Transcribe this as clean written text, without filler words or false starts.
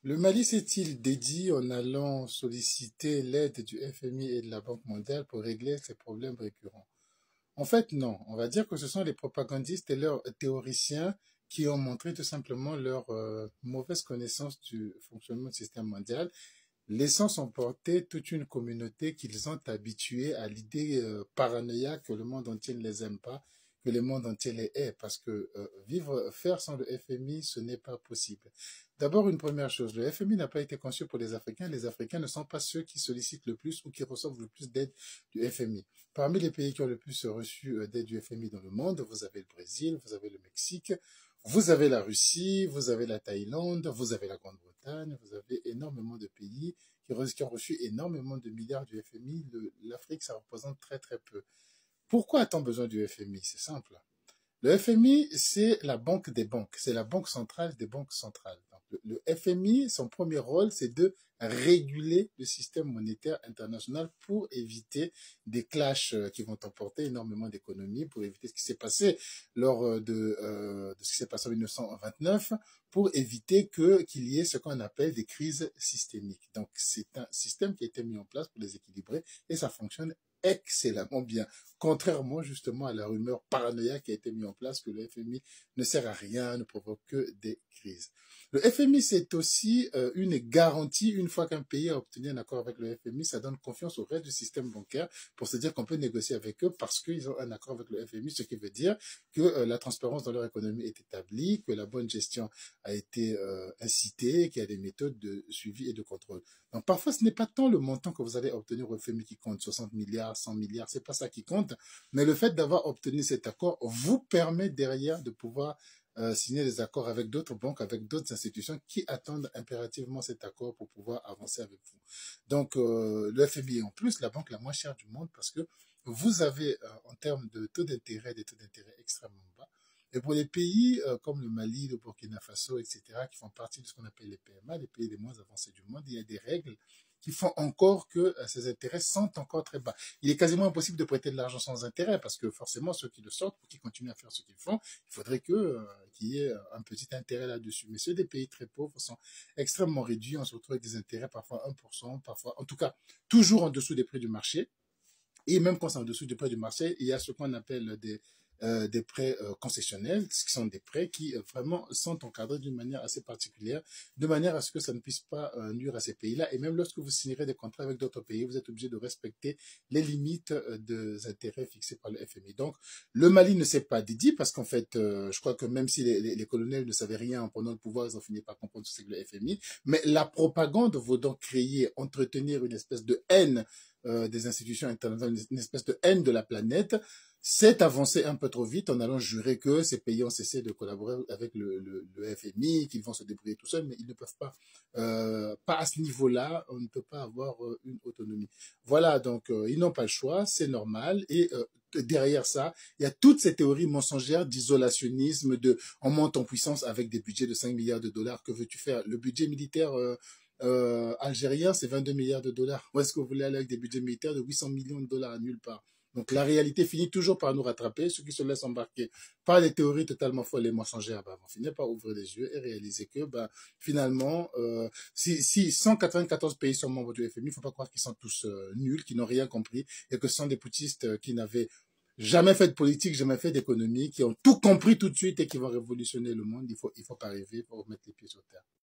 Le Mali s'est-il dédié en allant solliciter l'aide du FMI et de la Banque mondiale pour régler ses problèmes récurrents? En fait, non. On va dire que ce sont les propagandistes et leurs théoriciens qui ont montré tout simplement leur mauvaise connaissance du fonctionnement du système mondial, laissant s'emporter toute une communauté qu'ils ont habituée à l'idée paranoïaque que le monde entier ne les aime pas, que le monde entier les hait, parce que faire sans le FMI, ce n'est pas possible. D'abord, une première chose, le FMI n'a pas été conçu pour les Africains. Les Africains ne sont pas ceux qui sollicitent le plus ou qui reçoivent le plus d'aide du FMI. Parmi les pays qui ont le plus reçu d'aide du FMI dans le monde, vous avez le Brésil, vous avez le Mexique, vous avez la Russie, vous avez la Thaïlande, vous avez la Grande-Bretagne, vous avez énormément de pays qui ont reçu énormément de milliards du FMI. L'Afrique, ça représente très très peu. Pourquoi a-t-on besoin du FMI? C'est simple. Le FMI, c'est la banque des banques, c'est la banque centrale des banques centrales. Donc, le FMI, son premier rôle, c'est de réguler le système monétaire international pour éviter des clashs qui vont emporter énormément d'économies, pour éviter ce qui s'est passé lors de ce qui s'est passé en 1929, pour éviter qu'il y ait ce qu'on appelle des crises systémiques. Donc, c'est un système qui a été mis en place pour les équilibrer et ça fonctionne excellemment bien, contrairement justement à la rumeur paranoïaque qui a été mise en place que le FMI ne sert à rien, ne provoque que des crises. Le FMI, c'est aussi une garantie, une fois qu'un pays a obtenu un accord avec le FMI, ça donne confiance au reste du système bancaire pour se dire qu'on peut négocier avec eux parce qu'ils ont un accord avec le FMI, ce qui veut dire que la transparence dans leur économie est établie, que la bonne gestion a été incitée, qu'il y a des méthodes de suivi et de contrôle. Donc parfois, ce n'est pas tant le montant que vous allez obtenir au FMI qui compte, 60 milliards, 100 milliards, c'est pas ça qui compte, mais le fait d'avoir obtenu cet accord vous permet derrière de pouvoir signer des accords avec d'autres banques, avec d'autres institutions qui attendent impérativement cet accord pour pouvoir avancer avec vous. Donc le FMI est en plus la banque la moins chère du monde parce que vous avez en termes de taux d'intérêt des taux d'intérêt extrêmement bas. Et pour les pays comme le Mali, le Burkina Faso, etc., qui font partie de ce qu'on appelle les PMA, les pays les moins avancés du monde, il y a des règles qui font encore que ces intérêts sont encore très bas. Il est quasiment impossible de prêter de l'argent sans intérêt parce que forcément, ceux qui le sortent, pour qu'ils continuent à faire ce qu'ils font, il faudrait qu'il y ait un petit intérêt là-dessus. Mais ceux des pays très pauvres sont extrêmement réduits. On se retrouve avec des intérêts parfois 1%, parfois, en tout cas, toujours en dessous des prix du marché. Et même quand c'est en dessous du prix du marché, il y a ce qu'on appelle des prêts concessionnels, ce qui sont des prêts qui vraiment sont encadrés d'une manière assez particulière, de manière à ce que ça ne puisse pas nuire à ces pays-là. Et même lorsque vous signerez des contrats avec d'autres pays, vous êtes obligé de respecter les limites des intérêts fixés par le FMI. Donc, le Mali ne s'est pas dédié parce qu'en fait, je crois que même si les colonels ne savaient rien en prenant le pouvoir, ils ont fini par comprendre ce que c'est que le FMI. Mais la propagande vaut donc créer, entretenir une espèce de haine des institutions internationales, une espèce de haine de la planète, s'est avancé un peu trop vite en allant jurer que ces pays ont cessé de collaborer avec le FMI, qu'ils vont se débrouiller tout seuls, mais ils ne peuvent pas. Pas à ce niveau-là, on ne peut pas avoir une autonomie. Voilà, donc ils n'ont pas le choix, c'est normal. Et derrière ça, il y a toutes ces théories mensongères d'isolationnisme, de on monte en puissance avec des budgets de 5 milliards de dollars. Que veux-tu faire? Le budget militaire algérien, c'est 22 milliards de dollars. Où est-ce que vous voulez aller avec des budgets militaires de 800 millions de dollars à nulle part? Donc la réalité finit toujours par nous rattraper. Ceux qui se laissent embarquer par des théories totalement folles et mensongères vont finir par ouvrir les yeux et réaliser que finalement, si 194 pays sont membres du FMI, il ne faut pas croire qu'ils sont tous nuls, qu'ils n'ont rien compris et que ce sont des putschistes qui n'avaient jamais fait de politique, jamais fait d'économie, qui ont tout compris tout de suite et qui vont révolutionner le monde. Il faut pas rêver, il faut remettre les pieds sur terre.